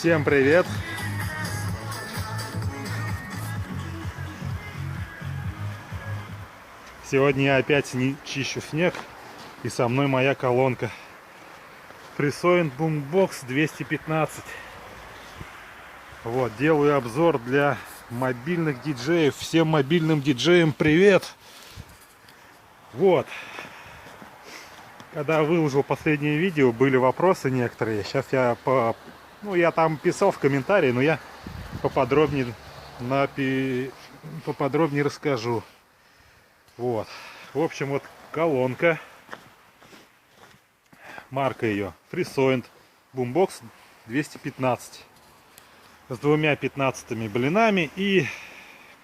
Всем привет! Сегодня я опять чищу снег, и со мной моя колонка Freesound Boombox 215. Вот, делаю обзор для мобильных диджеев. Всем мобильным диджеям привет! Вот, когда выложил последнее видео, были вопросы некоторые. Сейчас я там писал в комментарии, но я поподробнее расскажу. Вот, в общем, вот колонка, марка ее Freesound Boombox 215 с двумя 15-ми блинами и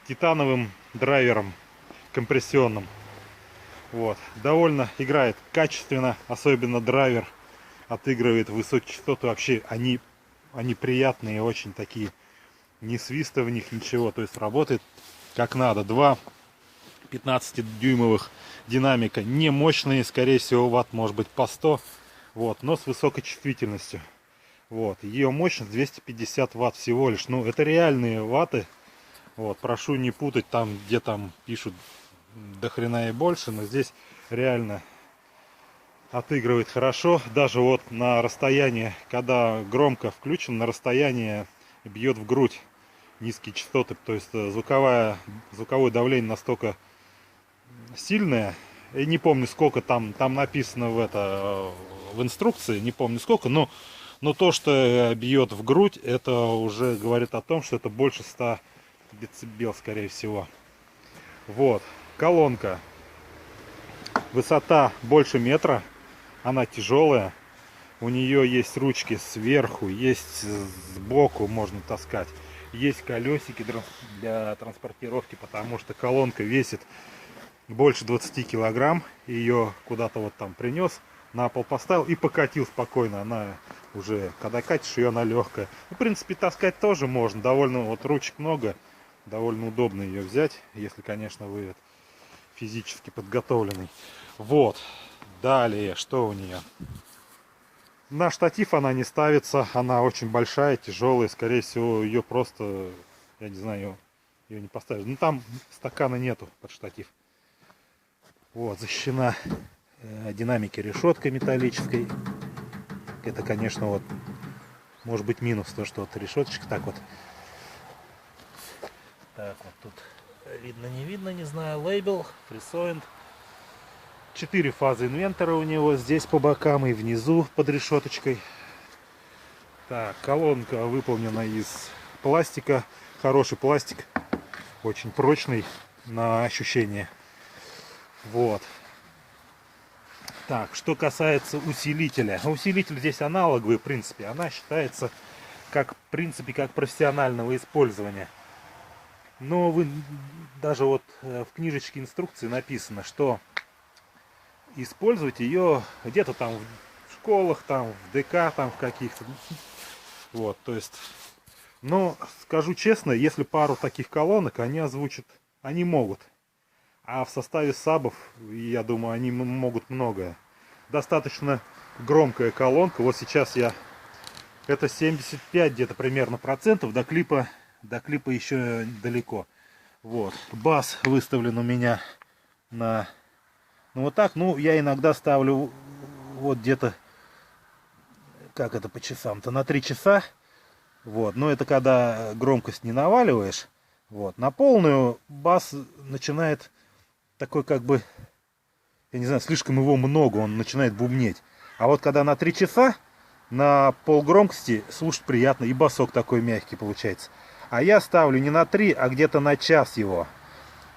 титановым драйвером компрессионным. Вот, довольно играет качественно, особенно драйвер отыгрывает высокие частоты. Вообще они приятные, очень такие, ни свиста в них, ничего, то есть работает как надо. Два 15-дюймовых динамика, не мощные, скорее всего ватт может быть по 100, вот, но с высокой чувствительностью. Вот, ее мощность 250 ватт всего лишь, ну это реальные ватты. Вот, прошу не путать там, где там пишут до хрена и больше, но здесь реально отыгрывает хорошо. Даже вот на расстоянии, когда громко включен, на расстоянии бьет в грудь низкие частоты, то есть звуковое давление настолько сильное. Я не помню сколько там написано в инструкции, не помню сколько, но то, что бьет в грудь, это уже говорит о том, что это больше 100 децибел, скорее всего. Вот, колонка, высота больше метра, она тяжелая, у нее есть ручки сверху, есть сбоку, можно таскать, есть колесики для транспортировки, потому что колонка весит больше 20 килограмм. Ее куда-то вот там принес, на пол поставил и покатил спокойно. Она уже, когда катишь ее, она легкая. В принципе, таскать тоже можно, довольно, вот ручек много, довольно удобно ее взять, если, конечно, вы физически подготовленный. Вот, далее, что у нее? На штатив она не ставится, она очень большая, тяжелая, скорее всего, ее просто, я не знаю, ее не поставишь. Ну, там стакана нету под штатив. Вот, защищена динамики решеткой металлической. Это, конечно, вот, может быть минус, то, что вот решеточка так вот. Так, вот тут видно, не видно, не знаю, лейбл Freesound. 4 фазы инвентора у него здесь по бокам и внизу под решеточкой. Так, колонка выполнена из пластика. Хороший пластик, очень прочный на ощущение. Вот. Так, что касается усилителя. Усилитель здесь аналоговый, в принципе. Она считается как, в принципе, как профессионального использования. Но вы даже вот в книжечке инструкции написано, что использовать ее где-то там в школах, там в ДК, там в каких-то. Вот, то есть. Но скажу честно, если пару таких колонок, они озвучат, они могут. А в составе сабов, я думаю, они могут многое. Достаточно громкая колонка. Вот сейчас это 75 где-то примерно процентов. До клипа еще далеко. Вот. Бас выставлен у меня на... Ну вот так. Ну, я иногда ставлю вот где-то... Как это по часам-то? На 3 часа. Вот. Но это когда громкость не наваливаешь. Вот. На полную бас начинает... Такой как бы, я не знаю, слишком его много, он начинает бубнеть. А вот когда на 3 часа, на полгромкости слушать приятно, и басок такой мягкий получается. А я ставлю не на 3, а где-то на час его.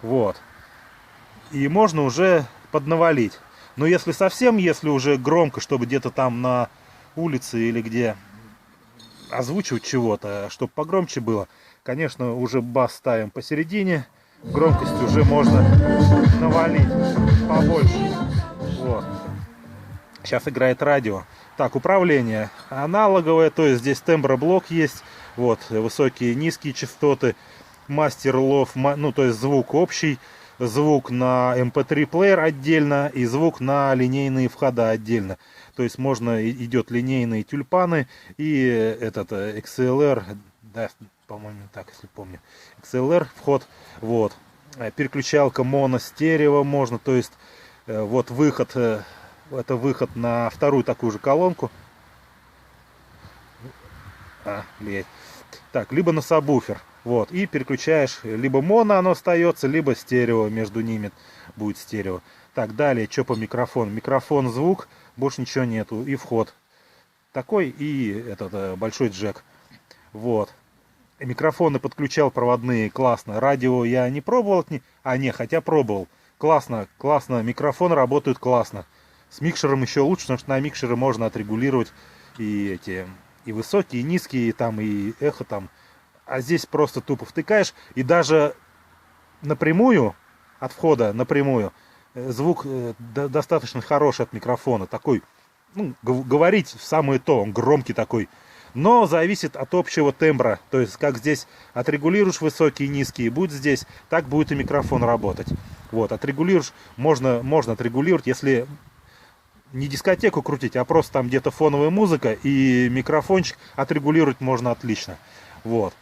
Вот. И можно уже поднавалить. Но если совсем, если уже громко, чтобы где-то там на улице или где озвучивать чего-то, чтобы погромче было, конечно, уже бас ставим посередине. Громкость уже можно навалить побольше. Вот. Сейчас играет радио. Так, управление аналоговое, то есть здесь темброблок есть. Вот, высокие, низкие частоты. Мастер лов, ну то есть звук общий. звук на MP3 плеер отдельно и звук на линейные входа отдельно. То есть можно, идет линейные тюльпаны и этот XLR, да, по-моему, так, если помню, XLR вход, вот. Переключалка моно, стерео можно, то есть вот выход, это выход на вторую такую же колонку. Так, либо на сабвуфер. Вот, и переключаешь, либо моно оно остается, либо стерео, между ними будет стерео. Так, далее, что по микрофону? Микрофон, звук, больше ничего нету, и вход. Такой, и этот большой джек. Вот. Микрофоны подключал проводные, классно. Радио я не пробовал, хотя пробовал. Классно, классно, микрофоны работают классно. С микшером еще лучше, потому что на микшеры можно отрегулировать и высокие, и низкие, там, и эхо там. А здесь просто тупо втыкаешь, и даже напрямую, от входа напрямую, звук достаточно хороший от микрофона. Такой, ну, говорить в самое то, он громкий такой. Но зависит от общего тембра. То есть, как здесь отрегулируешь высокие и низкие, будет здесь, так будет и микрофон работать. Вот, отрегулируешь, можно отрегулировать, если не дискотеку крутить, а просто там где-то фоновая музыка и микрофончик отрегулировать можно отлично. Вот.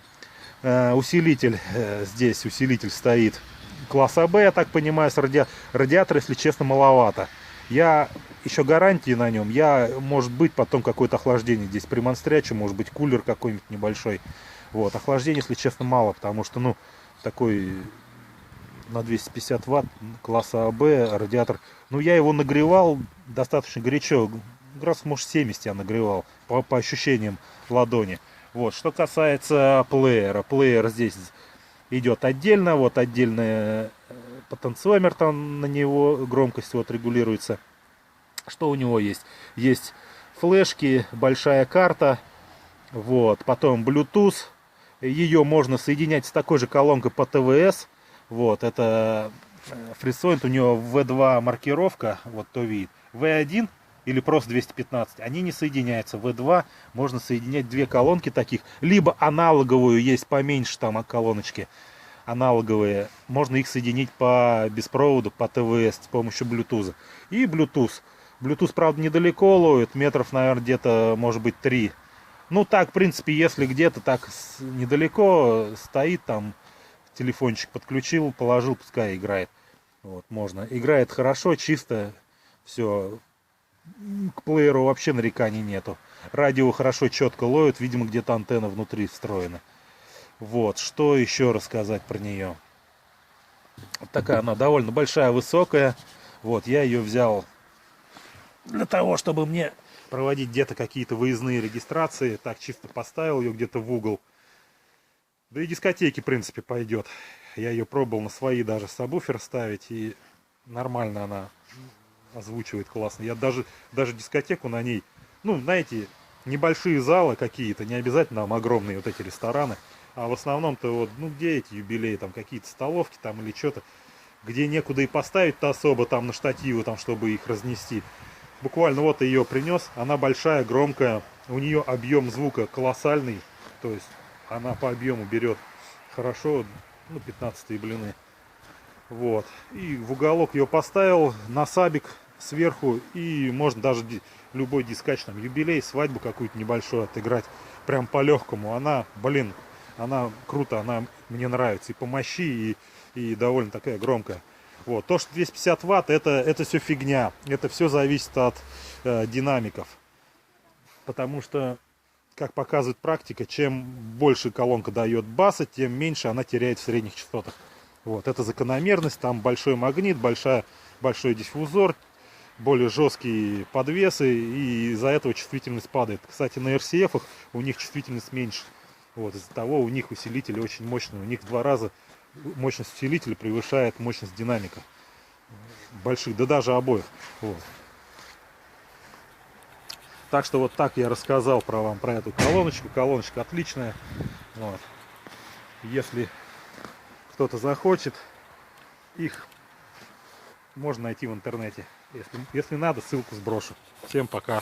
Усилитель, здесь усилитель стоит класса Б, я так понимаю, с радиатора, если честно, маловато. Я еще гарантии на нем, может быть, потом какое-то охлаждение здесь примонстрячу, может быть, кулер какой-нибудь небольшой. Вот, охлаждение, если честно, мало, потому что, ну, такой на 250 ватт класса АБ радиатор. Ну, я его нагревал достаточно горячо, градусов, может, 70 я нагревал, по ощущениям ладони. Вот, что касается плеера, плеер здесь идет отдельно, вот отдельный потенциомер там на него, громкость вот регулируется. Что у него есть? Есть флешки, большая карта, вот, потом Bluetooth, ее можно соединять с такой же колонкой по ТВС, вот, это FreeSonic, у него V2 маркировка, вот то вид, V1 или просто 215, они не соединяются. V2 можно соединять две колонки таких, либо аналоговую, есть поменьше там колоночки, аналоговые, можно их соединить по беспроводу, по ТВС с помощью Bluetooth. И Bluetooth. Bluetooth, правда, недалеко ловит, метров, наверное, где-то, может быть, 3. Ну, так, в принципе, если где-то так недалеко стоит, там, телефончик подключил, положил, пускай играет. Вот, можно. Играет хорошо, чисто, все. К плееру вообще нареканий нету. Радио хорошо, четко ловит, видимо, где-то антенна внутри встроена. Вот, что еще рассказать про нее? Такая она довольно большая, высокая. Вот, я ее взял для того, чтобы мне проводить где-то какие-то выездные регистрации. Так, чисто поставил ее где-то в угол. Да и дискотеки, в принципе, пойдет. Я ее пробовал на свои даже сабвуфер ставить, и нормально она озвучивает классно. Я даже дискотеку на ней, ну, знаете, небольшие залы какие-то, не обязательно там огромные вот эти рестораны, а в основном-то вот, ну, где эти юбилеи, там какие-то столовки там или что-то, где некуда и поставить-то особо там на штативы, там, чтобы их разнести. Буквально вот ее принес, она большая, громкая, у нее объем звука колоссальный, то есть она по объему берет хорошо, ну, 15-е блины. Вот, и в уголок ее поставил, на сабик сверху, и можно даже любой дискач, там, юбилей, свадьбу какую-то небольшую отыграть, прям по легкому. Она, блин, она круто, она мне нравится и по мощи, и довольно такая громкая. Вот, то, что 250 ватт, это все фигня, это все зависит от динамиков, потому что, как показывает практика, чем больше колонка дает баса, тем меньше она теряет в средних частотах. Вот, это закономерность, там большой магнит, большой диффузор, более жесткие подвесы, и из-за этого чувствительность падает. Кстати, на RCF у них чувствительность меньше. Вот, из-за того у них усилители очень мощные. У них в 2 раза мощность усилителя превышает мощность динамика. Больших, да даже обоих. Вот. Так что вот так я рассказал вам про эту колоночку. Колоночка отличная. Вот. Если кто-то захочет, их можно найти в интернете. Если надо, ссылку сброшу. Всем пока.